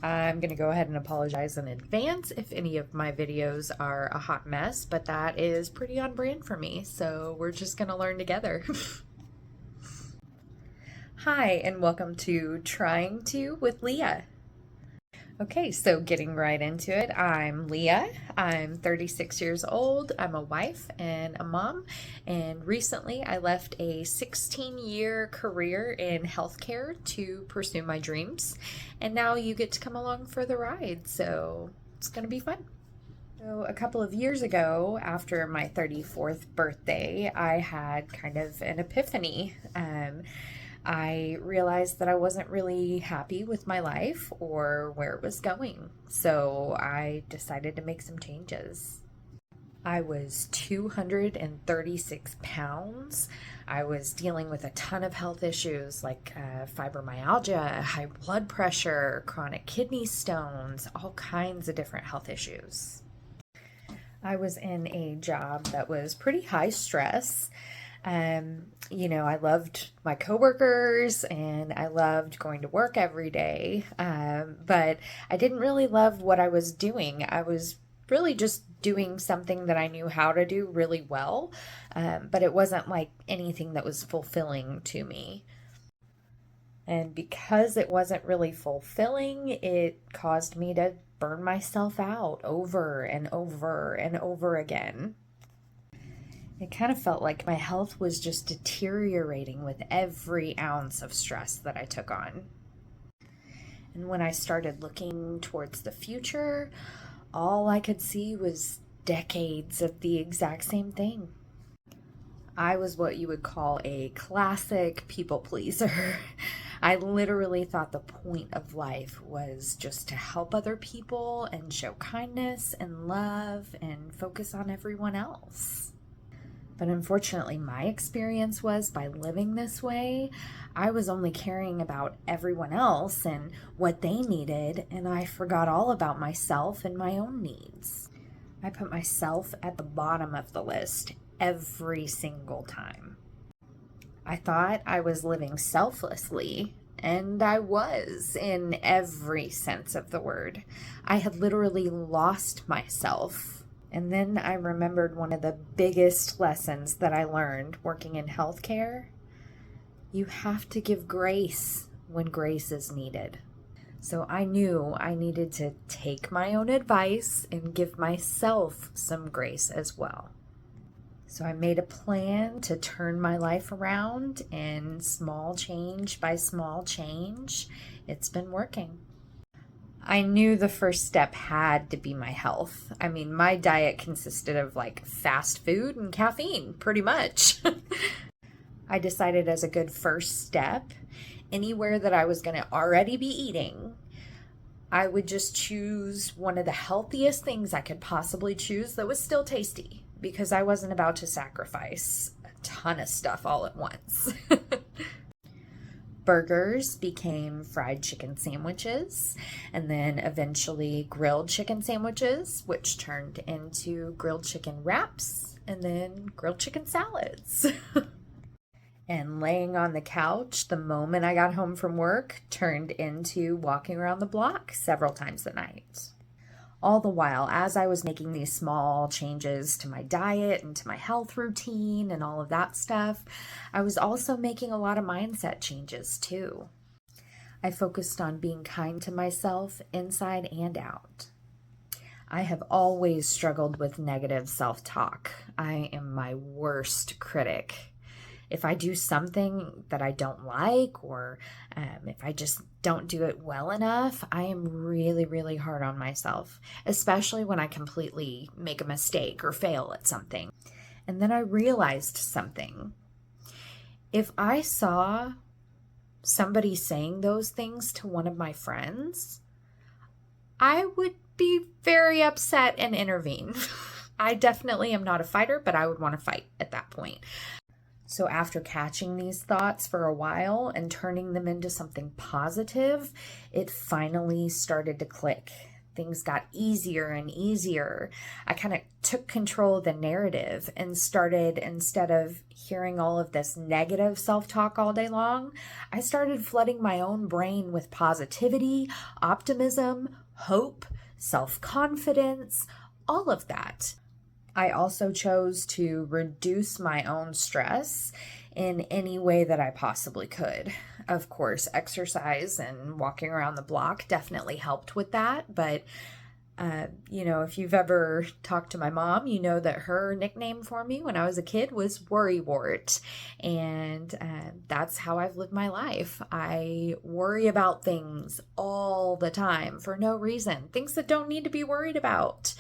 I'm going to go ahead and apologize in advance if any of my videos are a hot mess, but that is pretty on brand for me, so we're just going to learn together. Hi, and welcome to Trying To with Leah. Okay, so getting right into it, I'm Leah. I'm 36 years old. I'm a wife and a mom, and recently I left a 16-year career in healthcare to pursue my dreams, and now you get to come along for the ride, so it's going to be fun. So, a couple of years ago, after my 34th birthday, I had kind of an epiphany. I realized that I wasn't really happy with my life or where it was going. So I decided to make some changes. I was 236 pounds. I was dealing with a ton of health issues like fibromyalgia, high blood pressure, chronic kidney stones, all kinds of different health issues. I was in a job that was pretty high stress. I loved my coworkers and I loved going to work every day. But I didn't really love what I was doing. I was really just doing something that I knew how to do really well. But it wasn't like anything that was fulfilling to me. And because it wasn't really fulfilling, it caused me to burn myself out over and over and over again. It kind of felt like my health was just deteriorating with every ounce of stress that I took on. And when I started looking towards the future, all I could see was decades of the exact same thing. I was what you would call a classic people pleaser. I literally thought the point of life was just to help other people and show kindness and love and focus on everyone else. But unfortunately, my experience was by living this way, I was only caring about everyone else and what they needed, and I forgot all about myself and my own needs. I put myself at the bottom of the list every single time. I thought I was living selflessly, and I was in every sense of the word. I had literally lost myself. And then I remembered one of the biggest lessons that I learned working in healthcare. You have to give grace when grace is needed. So I knew I needed to take my own advice and give myself some grace as well. So I made a plan to turn my life around, and small change by small change, it's been working. I knew the first step had to be my health. I mean, my diet consisted of like fast food and caffeine, pretty much. I decided as a good first step, anywhere that I was going to already be eating, I would just choose one of the healthiest things I could possibly choose that was still tasty, because I wasn't about to sacrifice a ton of stuff all at once. Burgers became fried chicken sandwiches, and then eventually grilled chicken sandwiches, which turned into grilled chicken wraps, and then grilled chicken salads. And laying on the couch the moment I got home from work turned into walking around the block several times a night. All the while, as I was making these small changes to my diet and to my health routine and all of that stuff, I was also making a lot of mindset changes too. I focused on being kind to myself inside and out. I have always struggled with negative self-talk. I am my worst critic. If I do something that I don't like, or if I just don't do it well enough, I am really, really hard on myself, especially when I completely make a mistake or fail at something. And then I realized something. If I saw somebody saying those things to one of my friends, I would be very upset and intervene. I definitely am not a fighter, but I would want to fight at that point. So after catching these thoughts for a while and turning them into something positive, it finally started to click. things got easier and easier. I kind of took control of the narrative and started, instead of hearing all of this negative self-talk all day long, I started flooding my own brain with positivity, optimism, hope, self-confidence, all of that. I also chose to reduce my own stress in any way that I possibly could. Of course, exercise and walking around the block definitely helped with that. But, if you've ever talked to my mom, you know that her nickname for me when I was a kid was Worrywart. And that's how I've lived my life. I worry about things all the time for no reason, things that don't need to be worried about.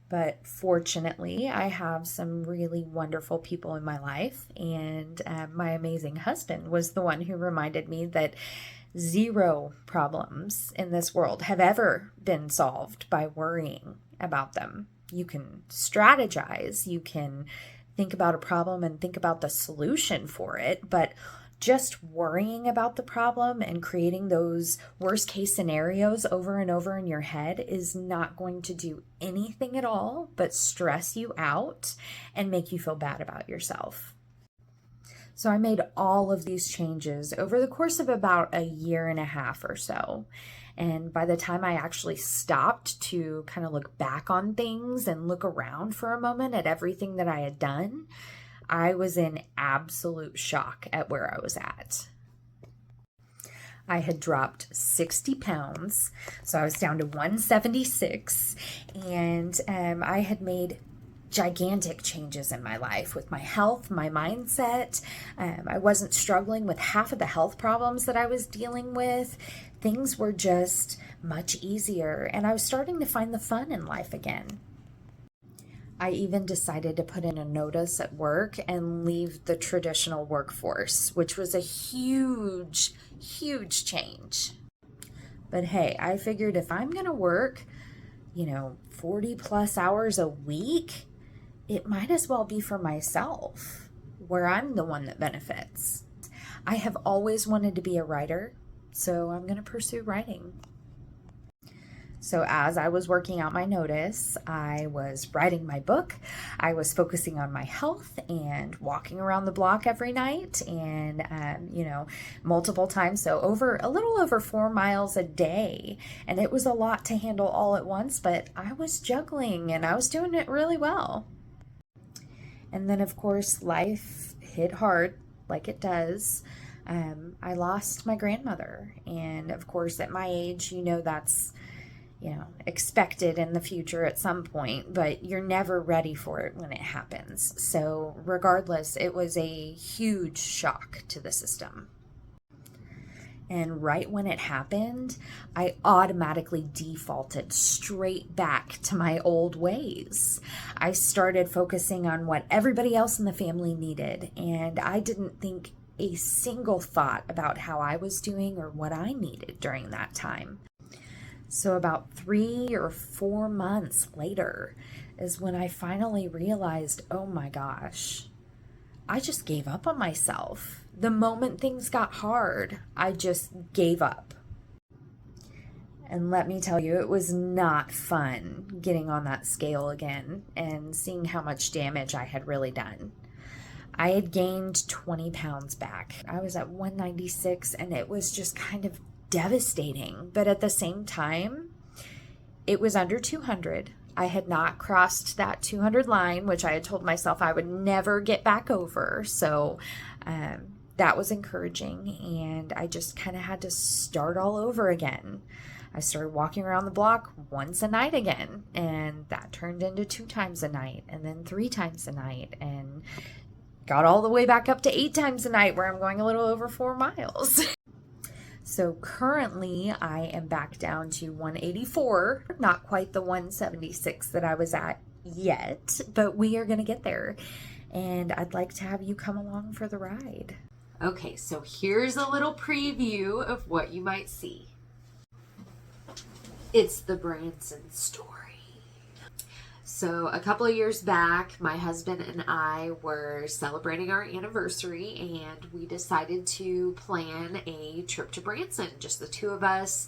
But fortunately, I have some really wonderful people in my life, and my amazing husband was the one who reminded me that zero problems in this world have ever been solved by worrying about them. You can strategize, you can think about a problem and think about the solution for it, but just worrying about the problem and creating those worst case scenarios over and over in your head is not going to do anything at all but stress you out and make you feel bad about yourself. So I made all of these changes over the course of about a year and a half or so. And by the time I actually stopped to kind of look back on things and look around for a moment at everything that I had done, I was in absolute shock at where I was at. I had dropped 60 pounds, so I was down to 176, and I had made gigantic changes in my life with my health, my mindset. I wasn't struggling with half of the health problems that I was dealing with. Things were just much easier, and I was starting to find the fun in life again. I even decided to put in a notice at work and leave the traditional workforce, which was a huge, huge change. But hey, I figured if I'm going to work, 40 plus hours a week, it might as well be for myself, where I'm the one that benefits. I have always wanted to be a writer, so I'm going to pursue writing. So as I was working out my notice, I was writing my book, I was focusing on my health and walking around the block every night and, multiple times. So a little over 4 miles a day. And it was a lot to handle all at once, but I was juggling and I was doing it really well. And then, of course, life hit hard like it does. I lost my grandmother. And of course, at my age, that's expected in the future at some point, but you're never ready for it when it happens. So regardless, it was a huge shock to the system. And right when it happened, I automatically defaulted straight back to my old ways. I started focusing on what everybody else in the family needed, and I didn't think a single thought about how I was doing or what I needed during that time. So about 3 or 4 months later is when I finally realized, oh my gosh, I just gave up on myself. The moment things got hard, I just gave up. And let me tell you, it was not fun getting on that scale again and seeing how much damage I had really done. I had gained 20 pounds back. I was at 196 and it was just kind of devastating, but at the same time, it was under 200. I had not crossed that 200 line, which I had told myself I would never get back over. So that was encouraging, and I just kind of had to start all over again. I started walking around the block once a night again, and that turned into 2 times a night, and then 3 times a night, and got all the way back up to 8 times a night, where I'm going a little over 4 miles. So currently I am back down to 184, not quite the 176 that I was at yet, but we are going to get there. And I'd like to have you come along for the ride. Okay, so here's a little preview of what you might see. It's the Branson story. So a couple of years back, my husband and I were celebrating our anniversary, and we decided to plan a trip to Branson, just the two of us,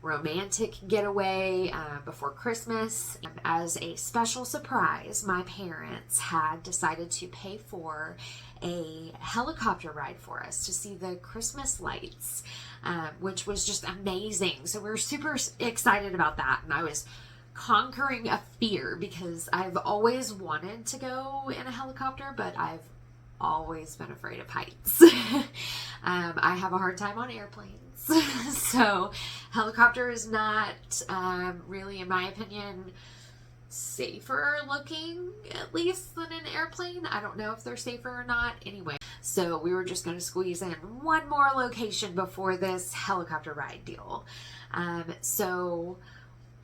romantic getaway before Christmas. And as a special surprise, my parents had decided to pay for a helicopter ride for us to see the Christmas lights, which was just amazing. So we were super excited about that. And I was conquering a fear because I've always wanted to go in a helicopter, but I've always been afraid of heights. I have a hard time on airplanes. So helicopter is not really, in my opinion, safer looking, at least, than an airplane. I don't know if they're safer or not. Anyway, so we were just going to squeeze in one more location before this helicopter ride deal. So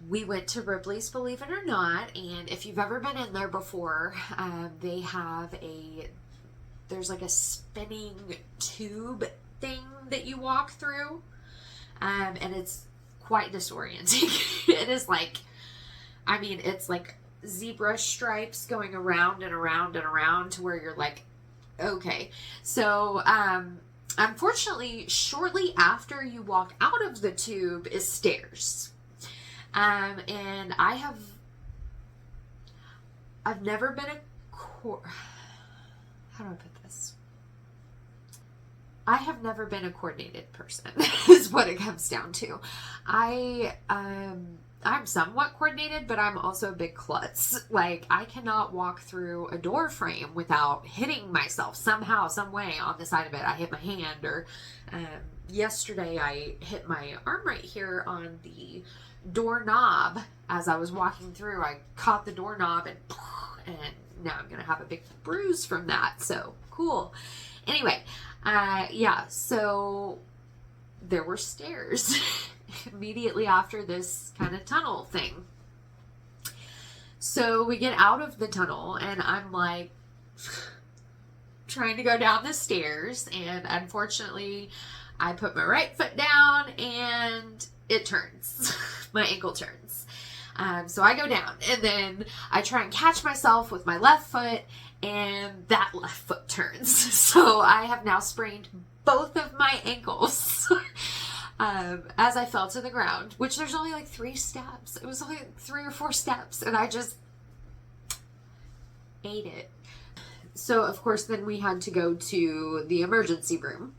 we went to Ripley's, believe it or not, and if you've ever been in there before, they have there's like a spinning tube thing that you walk through, and it's quite disorienting. It is like, I mean, it's like zebra stripes going around and around and around to where you're like, okay. So, unfortunately, shortly after you walk out of the tube is stairs. And I've never been how do I put this? I have never been a coordinated person, is what it comes down to. I'm somewhat coordinated, but I'm also a big klutz. Like, I cannot walk through a door frame without hitting myself somehow, some way on the side of it. I hit my hand, or yesterday I hit my arm right here on the doorknob as I was walking through. I caught the doorknob and now I'm gonna have a big bruise from that. So cool. Anyway, yeah, so there were stairs immediately after this kind of tunnel thing. So we get out of the tunnel and I'm like trying to go down the stairs, and unfortunately I put my right foot down and it turns. My ankle turns. So I go down, and then I try and catch myself with my left foot, and that left foot turns. So I have now sprained both of my ankles as I fell to the ground, which there's only like 3 steps. It was only 3 or 4 steps, and I just ate it. So, of course, then we had to go to the emergency room.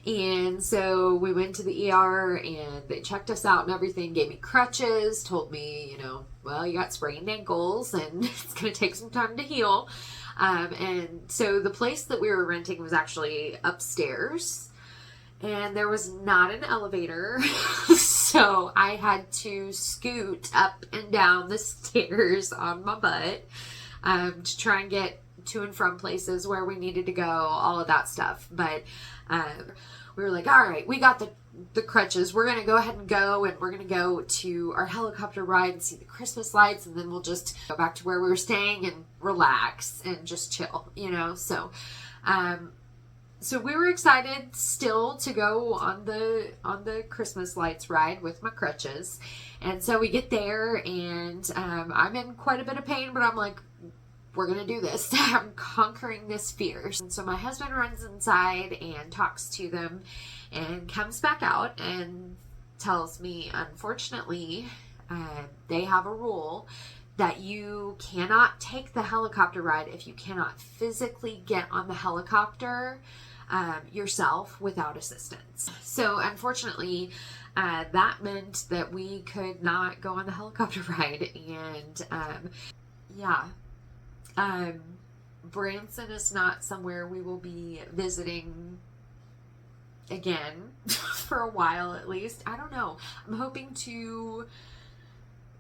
And so we went to the ER, and they checked us out and everything, gave me crutches, told me, well, you got sprained ankles and it's going to take some time to heal. And so the place that we were renting was actually upstairs, and there was not an elevator. So I had to scoot up and down the stairs on my butt to try and get to and from places where we needed to go, all of that stuff. But we were like, all right, we got the crutches. We're going to go ahead and go, and we're going to go to our helicopter ride and see the Christmas lights, and then we'll just go back to where we were staying and relax and just chill, So, so we were excited still to go on the Christmas lights ride with my crutches. And so we get there, and I'm in quite a bit of pain, but I'm like, we're going to do this. I'm conquering this fear. And so my husband runs inside and talks to them and comes back out and tells me, unfortunately, they have a rule that you cannot take the helicopter ride if you cannot physically get on the helicopter yourself without assistance. So unfortunately, that meant that we could not go on the helicopter ride. And yeah. Branson is not somewhere we will be visiting again for a while, at least. I don't know. I'm hoping to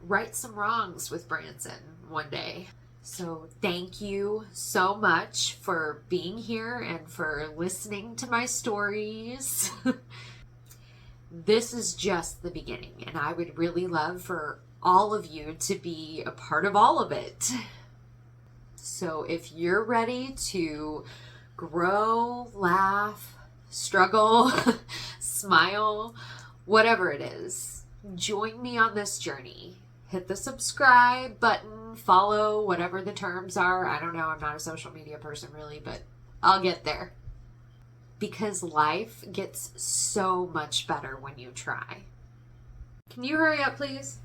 right some wrongs with Branson one day. So thank you so much for being here and for listening to my stories. This is just the beginning, and I would really love for all of you to be a part of all of it. So if you're ready to grow, laugh, struggle, smile, whatever it is, join me on this journey. Hit the subscribe button, follow, whatever the terms are. I don't know. I'm not a social media person really, but I'll get there. Because life gets so much better when you try. Can you hurry up, please?